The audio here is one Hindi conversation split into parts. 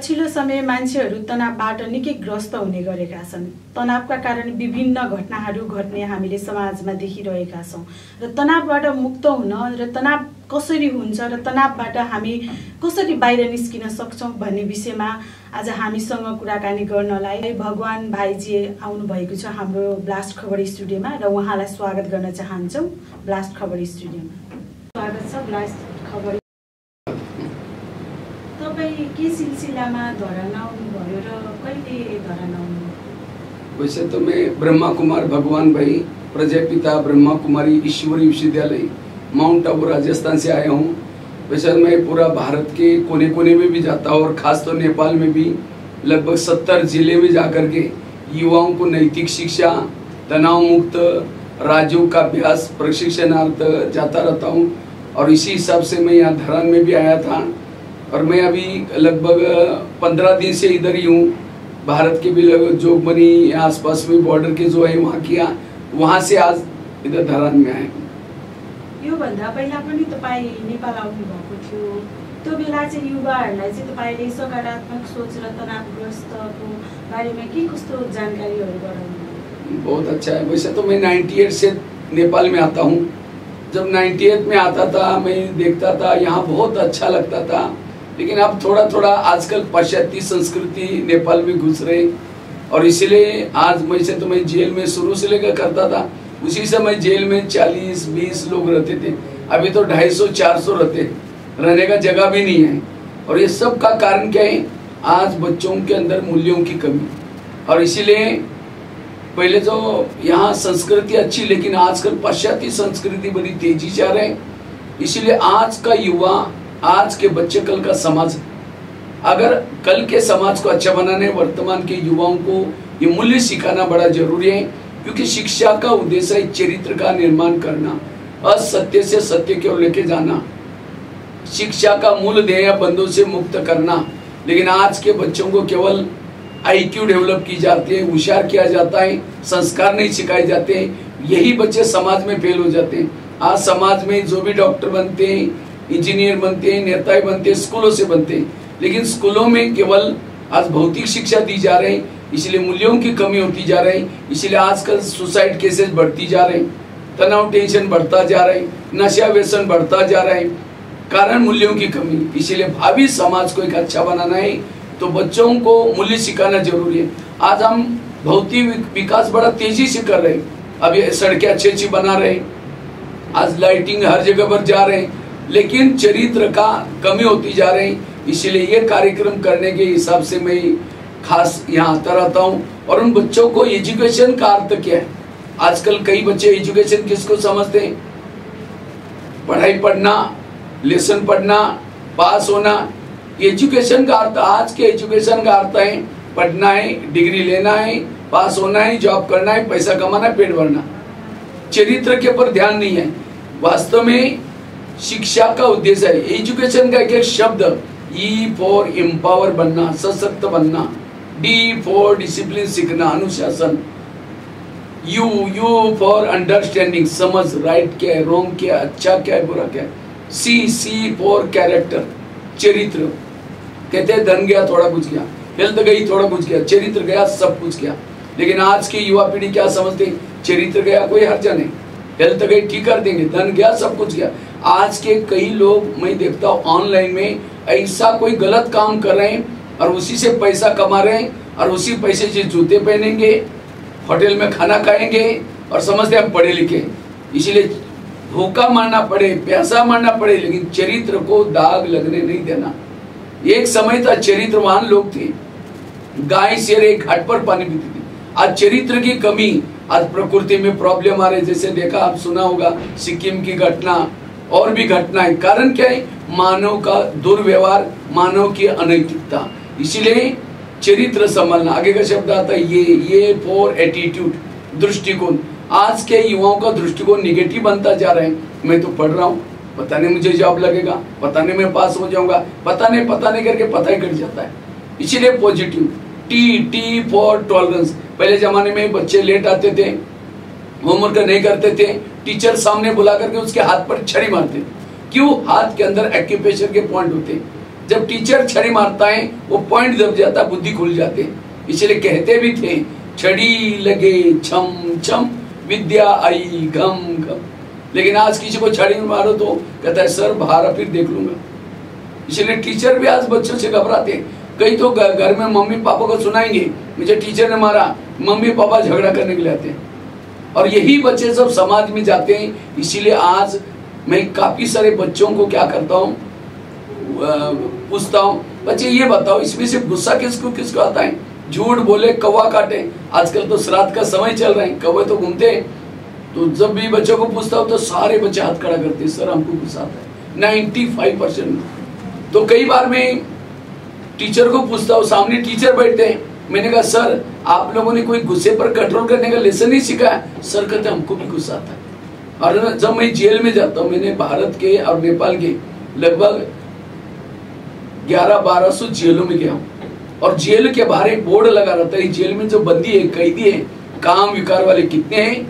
पछिल्लो समय मान्छेहरू तनावबाट निकै ग्रस्त हुने गरेका छन्। तनावका कारण विभिन्न घटनाहरू घट्ने हामीले समाजमा देखिरहेका छौँ र तनावबाट मुक्त हुन र तनाव कसरी हुन्छ र तनावबाट हामी कसरी बाहिर निस्किन सक्छौँ भन्ने विषयमा आज हामीसँग कुराकानी गर्नलाई भगवान भाइजी आउनु भएको छ हाम्रो ब्लास्ट खबर स्टुडियोमा र उहाँलाई स्वागत गर्न चाहन्छौँ ब्लास्ट खबर स्टुडियोमा। स्वागत छ ब्लास्ट खबर। तपाईं के सिलसिलामा धरान आउनुभयो र कहिले धरान आउनुभयो? वैसे तो मैं ब्रह्मा कुमार भगवान भाई प्रजापिता ब्रह्मा कुमारी ईश्वरी विश्वविद्यालय माउंट आबू राजस्थान से आया हूँ। वैसे मैं पूरा भारत के कोने कोने में भी जाता हूँ और खास तो नेपाल में भी लगभग 70 जिले में जाकर के युवाओं को नैतिक शिक्षा, तनाव मुक्त राज्यों का अभ्यास प्रशिक्षणार्थ जाता रहता हूँ और इसी हिसाब से मैं यहाँ धरान में भी आया था और मैं अभी लगभग 15 दिन से इधर ही हूँ। भारत के भी लगभग जोगबनी आसपास में बॉर्डर के जो है वहाँ किया, वहाँ से आज इधर धरान में आए। यो भन्दा पहिला पनि तपाईं नेपाल आउनु भएको थियो, त्यो बेला चाहिँ युवाहरूलाई चाहिँ तपाईले सकारात्मक सोच र तनावग्रस्तको बारेमा के कस्तो जानकारीहरू गराउनु? बहुत अच्छा है। वैसे तो मैं 98 से नेपाल में आता हूँ। जब 98 में आता था मैं देखता था यहाँ बहुत अच्छा लगता था, लेकिन अब थोड़ा थोड़ा आजकल पाश्चात्य संस्कृति नेपाल में घुस रही और इसीलिए आज वैसे तो मैं जेल में शुरू से लेकर करता था, उसी समय जेल में 40-20 लोग रहते थे, अभी तो 250-400 रहते, रहने का जगह भी नहीं है। और ये सब का कारण क्या है? आज बच्चों के अंदर मूल्यों की कमी और इसीलिए पहले तो यहाँ संस्कृति अच्छी, लेकिन आजकल पाश्चात्य संस्कृति बड़ी तेजी से आ रहे हैं। इसीलिए आज का युवा, आज के बच्चे कल का समाज, अगर कल के समाज को अच्छा बनाने वर्तमान के युवाओं को ये मूल्य सिखाना बड़ा जरूरी है, क्योंकि शिक्षा का उद्देश्य है चरित्र का निर्माण करना, असत्य से सत्य की ओर लेके जाना, शिक्षा का मूल ध्येय बंधों से मुक्त करना। लेकिन आज के बच्चों को केवल IQ डेवलप की जाती है, होशियार किया जाता है, संस्कार नहीं सिखाए जाते हैं, यही बच्चे समाज में फेल हो जाते हैं। आज समाज में जो भी डॉक्टर बनते हैं, इंजीनियर बनते हैं, नेता बनते हैं, स्कूलों से बनते हैं, लेकिन स्कूलों में केवल आज भौतिक शिक्षा दी जा रही है, इसलिए मूल्यों की कमी होती जा रही है। इसलिए आजकल सुसाइड केसेस बढ़ती जा रहे हैं, तनाव टेंशन बढ़ता जा रहा है, नशा व्यसन बढ़ता जा रहा है, कारण मूल्यों की कमी। इसलिए भावी समाज को एक अच्छा बनाना है तो बच्चों को मूल्य सिखाना जरूरी है। आज हम भौतिक विकास बड़ा तेजी से कर रहे हैं, अब ये सड़कें अच्छी बना रहे हैं, आज लाइटिंग हर जगह पर जा रहे हैं, लेकिन चरित्र का कमी होती जा रही। इसलिए ये कार्यक्रम करने के हिसाब से मैं खास यहाँ आता रहता हूँ और उन बच्चों को एजुकेशन का अर्थ क्या है। आजकल कई बच्चे एजुकेशन किसको समझते हैं? पढ़ाई पढ़ना, लेसन पढ़ना, पास होना। एजुकेशन का अर्थ, आज के एजुकेशन का अर्थ है पढ़ना है, डिग्री लेना है, पास होना है, जॉब करना है, पैसा कमाना है, पेट भरना। चरित्र के ऊपर ध्यान नहीं है। वास्तव में शिक्षा का उद्देश्य है, एजुकेशन का एक शब्द E फॉर एम्पावर बनना, सशक्त बनना, D फॉर डिसिप्लिन सीखना, अनुशासन, U फॉर अंडरस्टैंडिंग, समझ, राइट क्या है, रॉन्ग क्या है, अच्छा क्या है, बुरा क्या है, C फॉर कैरेक्टर, चरित्र। कहते हैं धन गया थोड़ा कुछ गया, हेल्थ गई थोड़ा कुछ गया, चरित्र गया सब कुछ गया। लेकिन आज की युवा पीढ़ी क्या समझते हैं? चरित्र गया कोई हर्जा नहीं, हेल्थ गई ठीक कर देंगे, धन गया सब कुछ गया। आज के कई लोग मैं देखता हूँ ऑनलाइन में ऐसा कोई गलत काम कर रहे हैं और उसी से पैसा कमा रहे हैं और उसी पैसे से जूते पहनेंगे, होटल में खाना खाएंगे और समझते हैं पढ़े लिखे। इसलिए भूखा मारना पड़े, प्यासा मारना पड़े, लेकिन चरित्र को दाग लगने नहीं देना। एक समय था चरित्रवान लोग थे, गाय शेर एक घाट पर पानी पीती थी। आज चरित्र की कमी, आज प्रकृति में प्रॉब्लम आ रही, जैसे देखा आप सुना होगा सिक्किम की घटना और भी घटनाएं। कारण क्या है? मानव का दुर्व्यवहार, मानव की अनैतिकता। इसीलिए चरित्र संभालना। आगे का शब्द आता है ये फॉर एटीट्यूड, दृष्टिकोण। आज के युवाओं का दृष्टिकोण निगेटिव बनता जा रहा है। मैं तो पढ़ रहा हूँ, पता नहीं मुझे जॉब लगेगा, पता नहीं मैं पास हो जाऊंगा, पता नहीं करके पता ही कट जाता है। इसीलिए पॉजिटिव, T फॉर टॉलरेंस। पहले जमाने में बच्चे लेट आते थे, होमवर्क नहीं करते थे, टीचर सामने बुला करके उसके हाथ पर छड़ी मारते। क्यों? हाथ के अंदर एक्यूप्रेशर के पॉइंट होते हैं। जब टीचर छड़ी मारता है वो पॉइंट दब जाता, बुद्धि खुल जाते। इसलिए कहते भी थे छड़ी लगे छम छम विद्या आई घम घम। लेकिन आज किसी को छड़ी मारो तो कहता है सर बाहर फिर देख लूंगा। इसलिए टीचर भी आज बच्चों से घबराते हैं। कई तो घर में मम्मी पापा को सुनाएंगे मुझे टीचर ने मारा, मम्मी पापा झगड़ा करने के लिए आते हैं और यही बच्चे सब समाज में जाते हैं। इसीलिए आज मैं काफी सारे बच्चों को क्या करता हूँ, पूछता हूँ बच्चे ये बताओ इसमें से गुस्सा किसको किसको आता है? झूठ बोले कौवा काटे। आजकल तो श्राद्ध का समय चल रहा है, कौवे तो घूमते हैं। तो जब भी बच्चों को पूछता हूँ तो सारे बच्चे हाथ खड़ा करते हैं, सर हमको गुस्सा आता है 95%। तो कई बार मैं टीचर को पूछता हूँ, सामने टीचर बैठते हैं, मैंने कहा सर आप लोगों ने कोई गुस्से पर कंट्रोल करने का लेसन नहीं सीखा? सर कहते हमको भी गुस्सा आता है। और जब मैं जेल में जाता हूँ, मैंने भारत के और नेपाल के लगभग 1100-1200 जेलों में गया हूँ और जेल के बाहर एक बोर्ड लगा रहता है, जेल में जो बंदी है कैदी है, काम विकार वाले कितने हैं,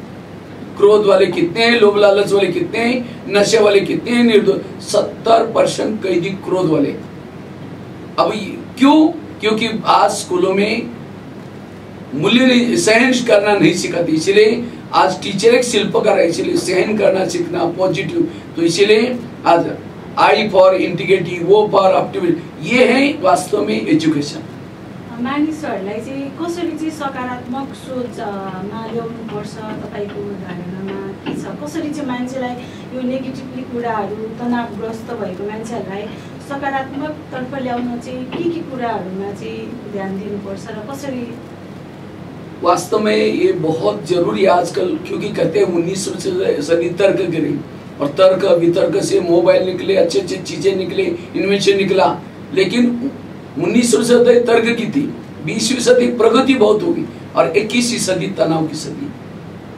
क्रोध वाले कितने हैं, लोभ लालच वाले कितने हैं, नशे वाले कितने हैं, निर्दोष 70% कैदी क्रोध वाले। अब क्यों? क्योंकि आज स्कूलों में मूल्य सहन करना नहीं सिखाती। इसलिए आज टीचर एक शिल्पकार है, इसलिए सहन करना सीखना पॉजिटिव। तो इसलिए आज आई फॉर इंटिग्रिटी, वो फॉर ऑप्टिमिज्म, ये है वास्तव में एजुकेशन। मानिसहरूलाई चाहिँ कसरी चाहिँ सकारात्मक सोचमा ल्याउनुपर्छ तपाईँको धारणामा के छ? कसरी चाहिँ मान्छेलाई यो नेगेटिभली कुराहरू, तनावग्रस्त भएको मान्छेहरूलाई सकारात्मक तर्फ ल्याउन चाहिँ के कुराहरूमा चाहिँ ध्यान दिनुपर्छ र कसरी? वास्तव में ये बहुत जरूरी है आजकल, क्योंकि कहते हैं 19वीं सदी तर्क गिरी और तर्क वितर्क से मोबाइल निकले, अच्छे अच्छे चीजें निकले, इन्वेंशन निकला। लेकिन 19वीं सदी तर्क की थी, 20वीं सदी प्रगति बहुत होगी और 21वीं सदी तनाव की सदी।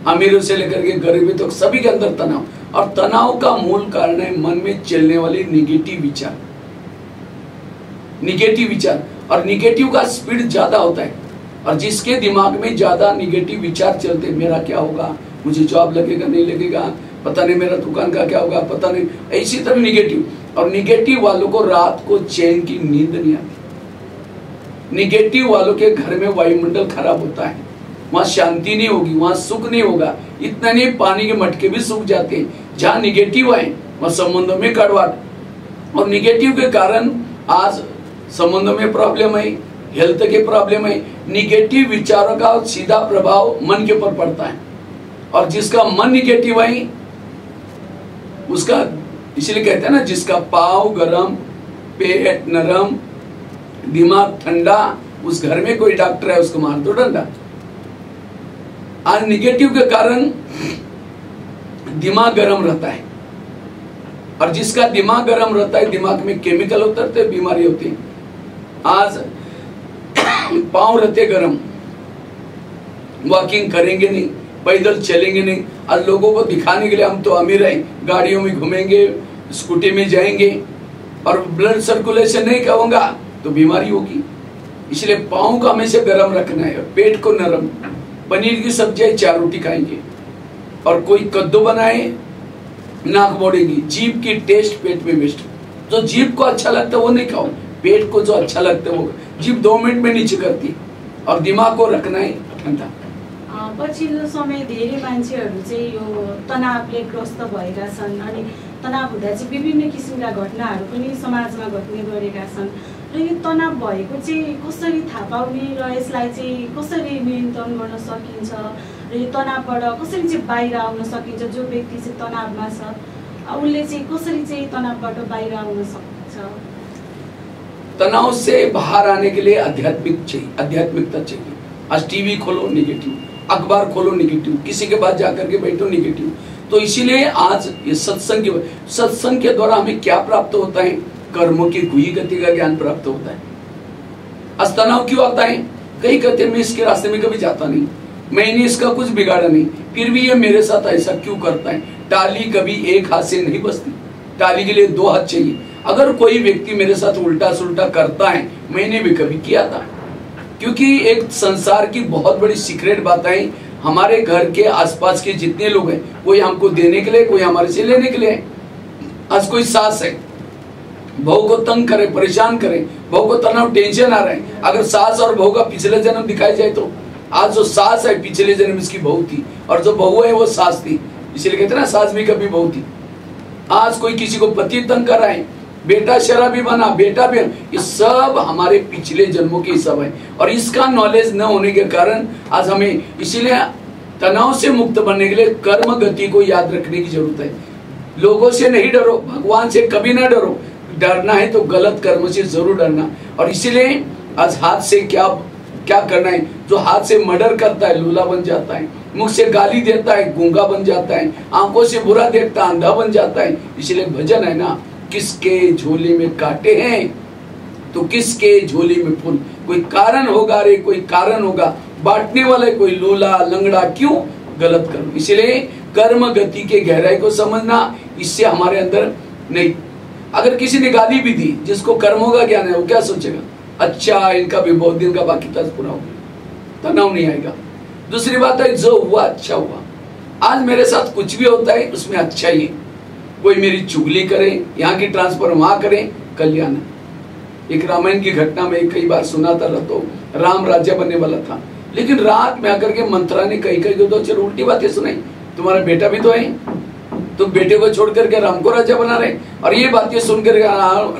अमीरों से लेकर के गरीबी तक सभी के अंदर तनाव, और तनाव का मूल कारण है मन में चलने वाले निगेटिव विचार। निगेटिव विचार और निगेटिव का स्पीड ज्यादा होता है, और जिसके दिमाग में ज्यादा निगेटिव विचार चलते, मेरा क्या होगा, मुझे जॉब लगेगा नहीं लगेगा, पता नहीं मेरा दुकान का क्या होगा, पता नहीं, इसी तरह निगेटिव। और निगेटिव वालों को रात को चैन की नींद नहीं आती। निगेटिव वालों के घर में वायुमंडल खराब होता है, वहां शांति नहीं होगी, वहां सुख नहीं होगा। इतना नहीं, पानी के मटके भी सूख जाते हैं। जहां निगेटिव है वहां संबंधों में कड़वाहट, और निगेटिव के कारण आज संबंधों में प्रॉब्लम है, हेल्थ के प्रॉब्लम है। निगेटिव विचारों का सीधा प्रभाव मन के ऊपर पड़ता है, और जिसका मन निगेटिव है उसका, इसलिए कहते हैं ना, जिसका पाँव गरम, पेट नरम, दिमाग ठंडा, उस घर में कोई डॉक्टर है उसको मार दो डंडा। आज निगेटिव के कारण दिमाग गरम रहता है, और जिसका दिमाग गरम रहता है, दिमाग में केमिकल उतरते, बीमारी होती है। आज पांव रहते गरम, वॉकिंग करेंगे नहीं, पैदल चलेंगे नहीं। आज लोगों को दिखाने के लिए हम तो अमीर हैं, गाड़ियों में घूमेंगे, स्कूटी में जाएंगे, और ब्लड सर्कुलेशन नहीं कहूंगा तो बीमारी होगी। इसलिए पाँव को हमेशा गर्म रखना है, पेट को नरम। पनीर की सब्जी 4 रोटी खाएंगे, और कोई कद्दू बनाए नाक मोड़ेगी। जीभ की टेस्ट पेट में वेस्ट। जो जीभ को अच्छा लगता है वो नहीं खाओ, पेट को जो अच्छा लगता है वो। जीभ 2 मिनट में नीचे करती है, और दिमाग को रखना है ठंडा। पछिल्लो समय धेरै मान्छेहरू चाहिँ यो तनावले ग्रस्त भएका छन्, अनि तनाव हुँदा चाहिँ विभिन्न किसिमका घटनाहरू पनि समाजमा घट्ने गरेका छन्। र यो तनाव भएको चाहिँ कसरी थाहा पाउने र यसलाई चाहिँ कसरी नियन्त्रण गर्न सकिन्छ, र यो तनावबाट कसरी चाहिँ बाहिर आउन सकिन्छ? जो व्यक्ति चाहिँ तनावमा छ उसले चाहिँ कसरी चाहिँ तनावबाट बाहिर आउन सक्छ? तनाव से बाहर आने के लिए आध्यात्मिकता चाहिए। आज टीवी खोलो निगेटिव, अखबार खोलो निगेटिव, किसी के पास जाकर के बैठो निगेटिव। तो इसीलिए आज ये सत्संग के द्वारा हमें क्या प्राप्त होता है? कर्मों की गुही गति का ज्ञान प्राप्त होता है। आज तनाव क्यों आता है? कई कहते हैं मैं इसके रास्ते में कभी जाता नहीं, मैंने इसका कुछ बिगाड़ा नहीं, फिर भी ये मेरे साथ ऐसा क्यों करता है? टाली कभी एक हाथ से नहीं बसती, टाली के लिए 2 हाथ चाहिए। अगर कोई व्यक्ति मेरे साथ उल्टा सुल्टा करता है, मैंने भी कभी किया था। क्योंकि एक संसार की बहुत बड़ी सीक्रेट बात है, हमारे घर के आसपास के जितने लोग हैं, कोई हमको देने के लिए, कोई हमारे से लेने के लिए। आज कोई सास है, बहू को तंग करे, परेशान करे, बहू को तनाव टेंशन आ रहा है। अगर सास और बहू का पिछले जन्म दिखाई जाए तो आज जो सास है पिछले जन्म इसकी बहू थी, और जो बहू है वो सास थी। इसलिए कहते हैं ना, सास भी कभी बहू थी। आज कोई किसी को पति तंग कर रहा है, बेटा शराबी बना, बेटा भी, ये सब हमारे पिछले जन्मों के सब है। और इसका नॉलेज न होने के कारण आज हमें, इसीलिए तनाव से मुक्त बनने के लिए कर्म गति को याद रखने की जरूरत है। लोगों से नहीं डरो, भगवान से कभी ना डरो। डरना है तो गलत कर्म से जरूर डरना। और इसीलिए आज हाथ से क्या क्या करना है, जो हाथ से मर्डर करता है लूला बन जाता है, मुख से गाली देता है गूंगा बन जाता है, आंखों से बुरा देखता है अंधा बन जाता है। इसलिए भजन है ना, किसके झोले में कांटे हैं तो किसके झोले में फूल। कोई कारण होगा रे, कोई कारण होगा, बांटने वाला कोई लूला लंगड़ा, क्यों? गलत कर्म। इसलिए कर्म गति के गहराई को समझना, इससे हमारे अंदर नहीं। अगर किसी ने गाली भी दी, जिसको कर्मों का ज्ञान है, वो क्या सोचेगा? अच्छा, इनका भी बहुत दिन का बाकी था, पूरा हो गया, तनाव नहीं आएगा। दूसरी बात है, जो हुआ अच्छा हुआ। आज मेरे साथ कुछ भी होता है उसमें अच्छा ही है। कोई मेरी चुगली करे, यहाँ की ट्रांसफर वहां करे, कल्याण। एक रामायण की घटना में कई बार सुनाता रहता हूँ। राम राज्य बनने वाला था, लेकिन रात में आकर के मंत्रा ने कई तो चलो उल्टी बातें सुनाई। तुम्हारा बेटा भी तो है, तो बेटे को छोड़ करके राम को राजा बना रहे। और ये बातें सुनकर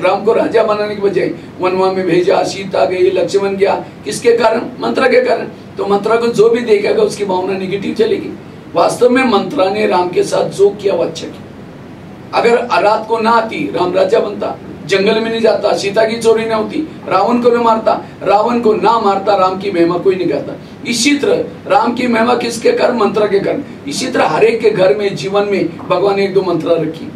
राम को राजा बनाने के बजाय वनवा में भेजा, सीता गई, लक्ष्मण गया, किसके कारण? मंत्रा के कारण। तो मंत्रा को जो भी देखेगा उसकी भावना निगेटिव चलेगी। वास्तव में मंत्रा ने राम के साथ जो किया वो अच्छा किया। अगर रात को ना आती, राम राजा बनता, जंगल में नहीं जाता, सीता की चोरी ना होती, रावण को न मारता, रावण को ना मारता, राम की महिमा कोई नहीं करता। इसी तरह राम की महिमा किसके कारण? मंत्र के कारण। इसी तरह हर एक के घर में, जीवन में भगवान ने एक दो मंत्र रखी।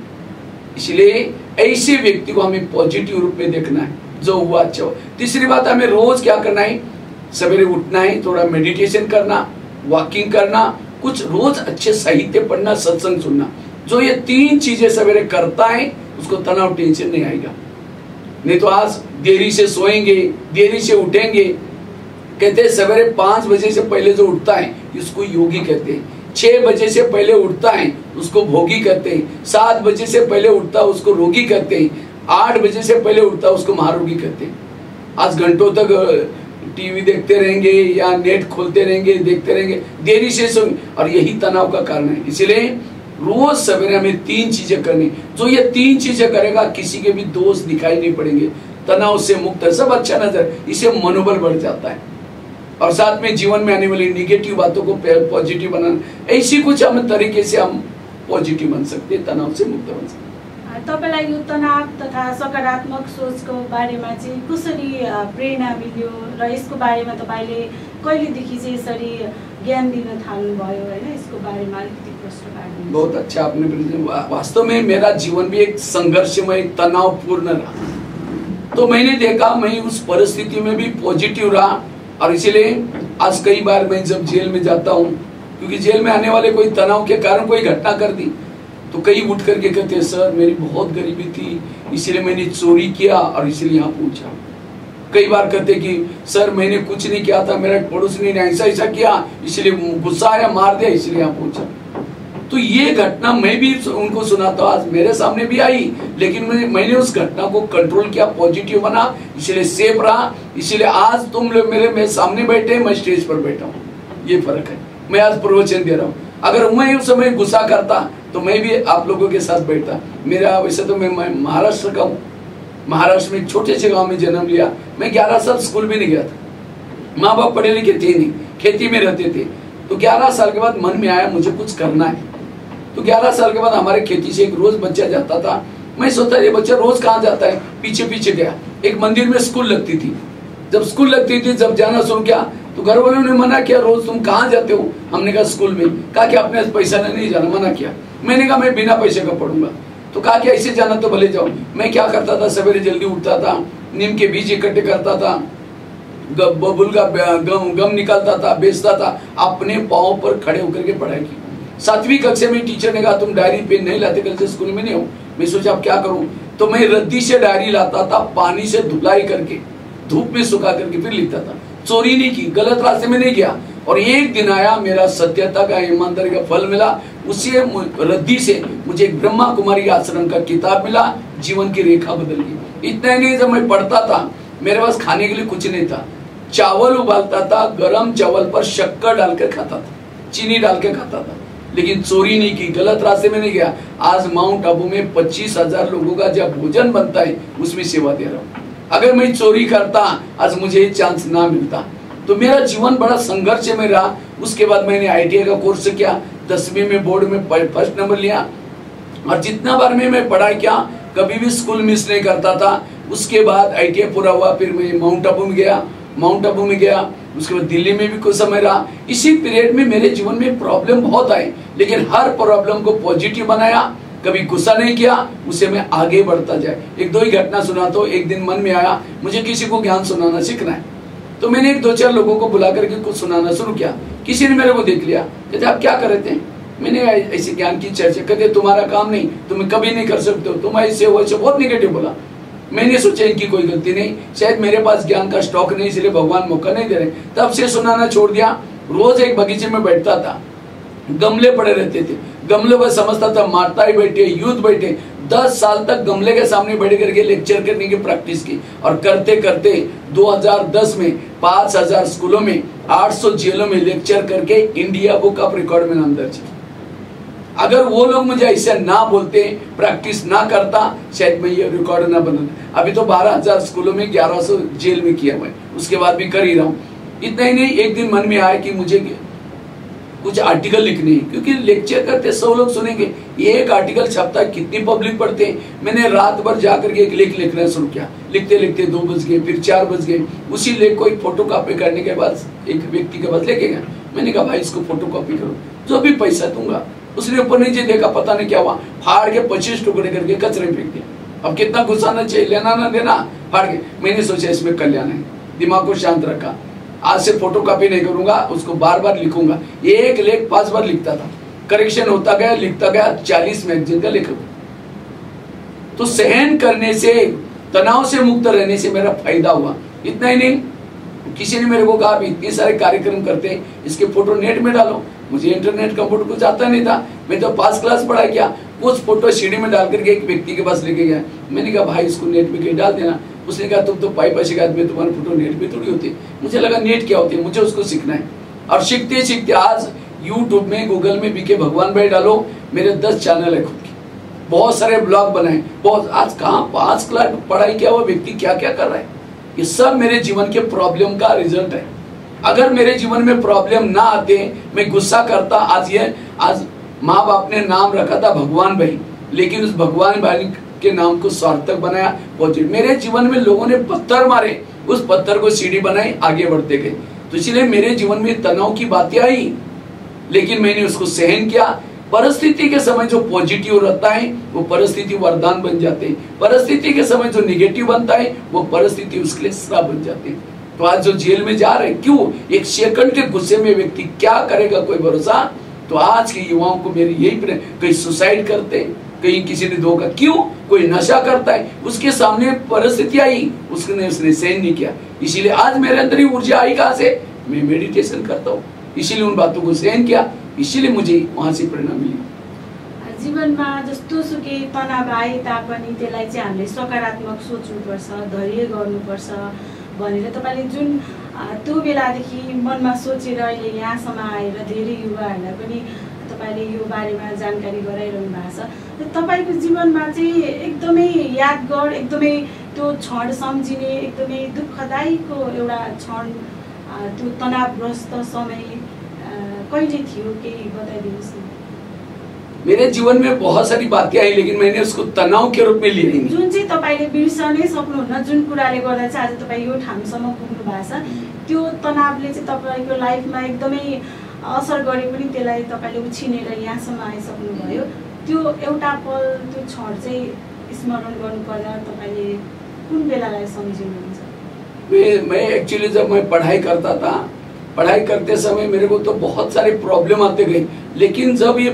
इसलिए ऐसे व्यक्ति को हमें पॉजिटिव रूप में देखना है, जो हुआ अच्छा हो। तीसरी बात, हमें रोज क्या करना है? सवेरे उठना है, थोड़ा मेडिटेशन करना, वॉकिंग करना, कुछ रोज अच्छे साहित्य पढ़ना, सत्संग सुनना। जो ये तीन चीजें सवेरे करता है उसको तनाव टेंशन नहीं आएगा। नहीं तो आज देरी से सोएंगे, देरी से उठेंगे। कहते हैं सवेरे 5 बजे से पहले जो उठता है इसको योगी कहते हैं। 6 बजे से पहले उठता है उसको भोगी कहते हैं। 7 बजे से पहले उठता है उसको रोगी कहते हैं। 8 बजे से पहले उठता है उसको महारोगी कहते हैं। आज घंटों तक टीवी देखते रहेंगे या नेट खोलते रहेंगे, देखते रहेंगे, देरी से सोएंगे, और यही तनाव का कारण है। इसलिए रोज सवेरे हमें 3 चीजें करनी। जो ये 3 चीजें करेगा किसी के भी दोष दिखाई नहीं पड़ेंगे, तनाव से मुक्त है, सब अच्छा नजर, इससे मनोबल बढ़ जाता है। और साथ में जीवन में आने वाली निगेटिव बातों को पॉजिटिव बनाना, ऐसी कुछ हम तरीके से हम पॉजिटिव बन सकते, तनाव से मुक्त बन सकते। तपाईलाई यो तनाव तथा सकारात्मक सोचको बारेमा चाहिँ कसरी प्रेरणा मिल्यो र यसको बारेमा तपाईले कहिलेदेखि चाहिँ यसरी ज्ञान दिन थाल्नुभयो हैन, यसको बारेमा अलिकति प्रश्न पार्नु। बहुत अच्छा आपने। वास्तव में मेरा जीवन भी एक संघर्षमय, तनावपूर्ण रहा। तो मैंने देखा मैं उस परिस्थिति में भी पॉजिटिव रहा। और इसीलिए आज कई बार मैं जब जेल में जाता हूँ, क्योंकि जेल में आने वाले कोई तनाव के कारण कोई घटना कर दी, तो कई उठ करके कहते हैं सर मेरी बहुत गरीबी थी, इसीलिए मैंने चोरी किया और इसीलिए यहाँ पहुंचा। कई बार कहते कि सर मैंने कुछ नहीं किया था, मेरा पड़ोसी ने ऐसा ऐसा किया, इसलिए गुस्सा आया, मार दिया, इसलिए यहाँ पहुंचा। तो ये घटना मैं भी उनको सुनाता हूँ, आज मेरे सामने भी आई, लेकिन मैंने उस घटना को कंट्रोल किया, पॉजिटिव बना, इसलिए सेफ रहा। इसलिए आज तुम लोग मेरे सामने बैठे, मैं स्टेज पर बैठा हूँ। ये फर्क है। मैं आज प्रवचन दे रहा हूँ। अगर मैं उस समय गुस्सा करता तो मैं भी आप लोगों के साथ बैठता। मेरा वैसे तो मैं महाराष्ट्र का हूँ, महाराष्ट्र में एक छोटे से गांव में जन्म लिया। मैं 11 साल स्कूल भी नहीं गया था, माँ बाप पढ़े लिखे थे नहीं, खेती में रहते थे। तो 11 साल के बाद मन में आया मुझे कुछ करना है। तो 11 साल के बाद हमारे खेती से एक रोज बच्चा जाता था। मैं सोचता ये बच्चा रोज कहाँ जाता है, पीछे पीछे गया। एक मंदिर में स्कूल लगती थी, जब स्कूल लगती थी, जब जाना शुरू किया तो घर वालों ने मना किया, रोज तुम कहाँ जाते हो? हमने कहा स्कूल में। कहा कि अपने पैसा नहीं जाना, मना किया। मैंने कहा मैं बिना पैसे का पढ़ूंगा। तो कहा कि ऐसे जाना तो भले जाओ। मैं क्या करता था, सवेरे जल्दी उठता था, नीम के बीज इकट्ठे करता था, बबुल का गम निकालता था, बेचता था, अपने पाँव पर खड़े होकर के पढ़ाई की। 7वीं कक्षा में टीचर ने कहा तुम डायरी पेन नहीं लाते, कल से स्कूल में नहीं हो। मैं सोचा अब क्या करूं, तो मैं रद्दी से डायरी लाता था, पानी से धुलाई करके, धूप में सुखा करके फिर लिखता था। चोरी नहीं की, गलत रास्ते में नहीं गया। और एक दिन आया, मेरा सत्यता का, ईमानदारी का फल मिला। उसी रद्दी से मुझे ब्रह्मा कुमारी आश्रम का किताब मिला, जीवन की रेखा बदल गई। इतना ही नहीं, जब मैं पढ़ता था मेरे पास खाने के लिए कुछ नहीं था, चावल उबालता था, गरम चावल पर शक्कर डालकर खाता था, चीनी डाल के खाता था, लेकिन चोरी नहीं की, गलत रास्ते में नहीं गया। आज माउंट आबू में 25,000 लोगों का जब भोजन बनता है उसमें सेवा दे रहा हूँ। अगर मैं चोरी करता आज मुझे चांस ना मिलता। तो मेरा जीवन बड़ा संघर्ष में रहा। उसके बाद मैंने ITI का कोर्स किया, 10वीं में बोर्ड में फर्स्ट नंबर लिया, और जितना बार में मैं पढ़ाई किया कभी भी स्कूल मिस नहीं करता था। उसके बाद ITI पूरा हुआ, फिर मैं माउंट आबू में गया, उसके बाद दिल्ली में भी कुछ समय रहा। इसी पीरियड में मेरे जीवन में प्रॉब्लम बहुत आए, लेकिन हर प्रॉब्लम को पॉजिटिव बनाया, कभी गुस्सा नहीं किया, उसे मैं आगे बढ़ता जाए। एक दो ही घटना सुनाता हूं। एक दिन मन में आया मुझे किसी को ज्ञान सुनाना सीखना है, तो मैंने 1-2-4 लोगों को बुला करके कुछ सुनाना शुरू किया। किसी ने मेरे को देख लिया, कहते आप क्या कर रहे थे? मैंने ऐसे ज्ञान की चर्चा, कहते तुम्हारा काम नहीं, तुम कभी नहीं कर सकते हो, तुम ऐसे वैसे, बहुत निगेटिव बोला। मैंने सोचा इनकी कोई गलती नहीं, शायद मेरे पास ज्ञान का स्टॉक नहीं, इसलिए भगवान मौका नहीं दे रहे। तब से सुनाना छोड़ दिया। रोज एक बगीचे में बैठता था, गमले पड़े रहते थे, गमले पर समझता था माताएं बैठे, यूथ बैठे। 10 साल तक गमले के सामने बैठ करके लेक्चर करने की प्रैक्टिस की, और करते करते 2010 में 5,000 स्कूलों में, 800 जेलों में लेक्चर करके इंडिया बुक ऑफ रिकॉर्ड में नाम दर्ज किया। अगर वो लोग मुझे ऐसा ना बोलते, प्रैक्टिस ना करता, शायद मैं ये रिकॉर्ड ना बनाता। अभी तो 12,000 स्कूलों में 1100 जेल में किया मैं, उसके बाद भी कर ही रहा हूँ। इतना ही नहीं, एक दिन मन में आया कि मुझे कुछ आर्टिकल लिखने, क्योंकि लेक्चर करते 100 लोग सुनेंगे, एक आर्टिकल छपता है, कितनी पब्लिक पढ़ते हैं। मैंने रात भर जाकर के एक लेख लिखना शुरू किया, लिखते लिखते 2 बज गए, फिर 4 बज गए। उसी लेख को एक फोटो कॉपी करने के बाद एक व्यक्ति के पास लेके गया। मैंने कहा भाई इसको फोटो कॉपी करो, जो भी पैसा दूंगा। उसने ऊपर नीचे देखा, पता नहीं क्या हुआ, फाड़ के 25 टुकड़े करके कचरे में फेंक दिया। अब कितना गुस्सा ना चाहिए, लेना ना देना, फाड़ के। मैंने सोचा इसमें कल्याण है, दिमाग को शांत रखा। आज से फोटो कॉपी नहीं करूंगा, उसको बार बार लिखूंगा। एक लेख 5 बार लिखता था, करेक्शन होता गया, लिखता गया। 40 मैगजीन का लेखक। तो सहन करने से, तनाव से मुक्त रहने से मेरा फायदा हुआ। इतना ही नहीं, किसी ने मेरे को कहा इतने सारे कार्यक्रम करते हैं, इसके फोटो नेट में डालो। मुझे इंटरनेट कंप्यूटर कुछ आता नहीं था, मैं तो 5 क्लास पढ़ा किया। कुछ फोटो सीडी में डाल करके एक व्यक्ति के पास लेके गया। मैंने कहा भाई इसको नेट में कहीं डाल देना। उसने कहा तुम तो पाई पैसे का आदमी, तुम्हारी फोटो नेट में थोड़ी होती। मुझे लगा नेट क्या होती है, मुझे उसको सीखना है। और सीखते सीखते आज यूट्यूब में, गूगल में बीके भगवान भाई डालो, मेरे 10 चैनल है खुद की, बहुत सारे ब्लॉग बनाए। बहुत आज कहाँ 5 क्लास पढ़ाई किया हुआ व्यक्ति क्या क्या कर रहा है। ये सब मेरे जीवन के प्रॉब्लम का रिजल्ट है। अगर मेरे जीवन में प्रॉब्लम ना आते, मैं गुस्सा करता, आज माँ बाप ने नाम रखा था भगवान भाई, लेकिन उस भगवान भाई के नाम को सार्थक बनाया। मेरे जीवन में लोगों ने पत्थर मारे, उस पत्थर को सीढ़ी बनाई, आगे बढ़ते गए। तो इसलिए मेरे जीवन में तनाव की बातें आई, लेकिन मैंने उसको सहन किया। परिस्थिति के समय जो पॉजिटिव रहता है वो परिस्थिति वरदान बन जाते हैं। परिस्थिति के समय जो निगेटिव बनता है वो परिस्थिति उसके लिए श्राप बन जाते हैं। तो आज जो जेल में जा रहे हैं, क्यों? एक सेकंड के गुस्से में व्यक्ति क्या करेगा, कोई भरोसा। तो आज के युवाओं को मेरी यही कहीं सुसाइड करते, कहीं किसी ने धोखा, क्यों? कोई नशा करता है, उसके सामने परिस्थिति आई, उसने सहन नहीं किया। इसीलिए आज मेरे अंदर ही ऊर्जा आई कहाँ से? मैं मेडिटेशन करता हूँ, इसीलिए उन बातों को सहन किया, इसीलिए मुझे वहां से प्रेरणा मिली। जीवनमा जस्तो सुकै तनाव आए तापनि त्यसलाई चाहिँ हामीले सकारात्मक सोच्नुपर्छ, धैर्य गर्नुपर्छ भनेर तपाईले जुन त्यो बेलादेखि मनमा सोचेर अहिले यहाँसम्म आएर धेरै युवाहरूलाई पनि तपाईले यो बारेमा जानकारी गराइरहनु भएको छ। तपाईको जीवनमा चाहिँ एकदमै यादगार, एकदमै त्यो क्षण सम्झिने, एकदमै दुःखदायीको एउटा क्षण, त्यो तनावग्रस्त समय कहिले थियो, केही बताइदिनुहोस् न। मेरे जीवन में बहुत सारी बातें आई, लेकिन मैंने उसको तनाव के रूप में लिया नहीं। जुन चाहिँ तपाईले बिर्सनै सक्नुहुन्न, जुन कुराले गर्दा चाहिँ आज तपाई यो ठाउँसम्म पुग्नु भएको छ, त्यो तनावले चाहिँ तपाईको लाइफमा एकदमै असर गरे पनि त्यसलाई तपाईले उछिनेर यहाँसम्म आइसक्नु भयो। त्यो एउटा पल, त्यो क्षण चाहिँ स्मरण गर्नुपर्दा तपाईले कुन बेलालाई सम्झिनुहुन्छ? मैं एक्चुअली जब मैं पढ़ाई करता था, पढ़ाई करते समय मेरे को तो बहुत सारे प्रॉब्लम आते गए, लेकिन जब ये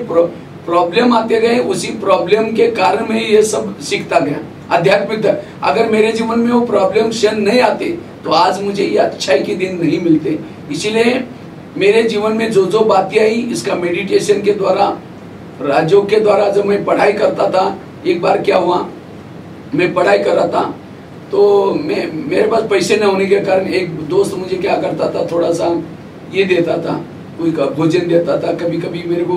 प्रॉब्लम आते गए, उसी प्रॉब्लम के कारण मैं ये सब सीखता गया। आध्यात्मिकता, अगर मेरे जीवन में वो प्रॉब्लम क्षण नहीं आते तो आज मुझे ये अच्छाई के दिन नहीं मिलते। इसीलिए मेरे जीवन में जो जो बातें आई, इसका मेडिटेशन के द्वारा, राजयोग के द्वारा जब मैं पढ़ाई करता था, एक बार क्या हुआ, मैं पढ़ाई कर रहा था, तो मेरे पास पैसे न होने के कारण एक दोस्त मुझे क्या करता था, थोड़ा सा ये देता था, कोई भोजन देता था, कभी कभी मेरे को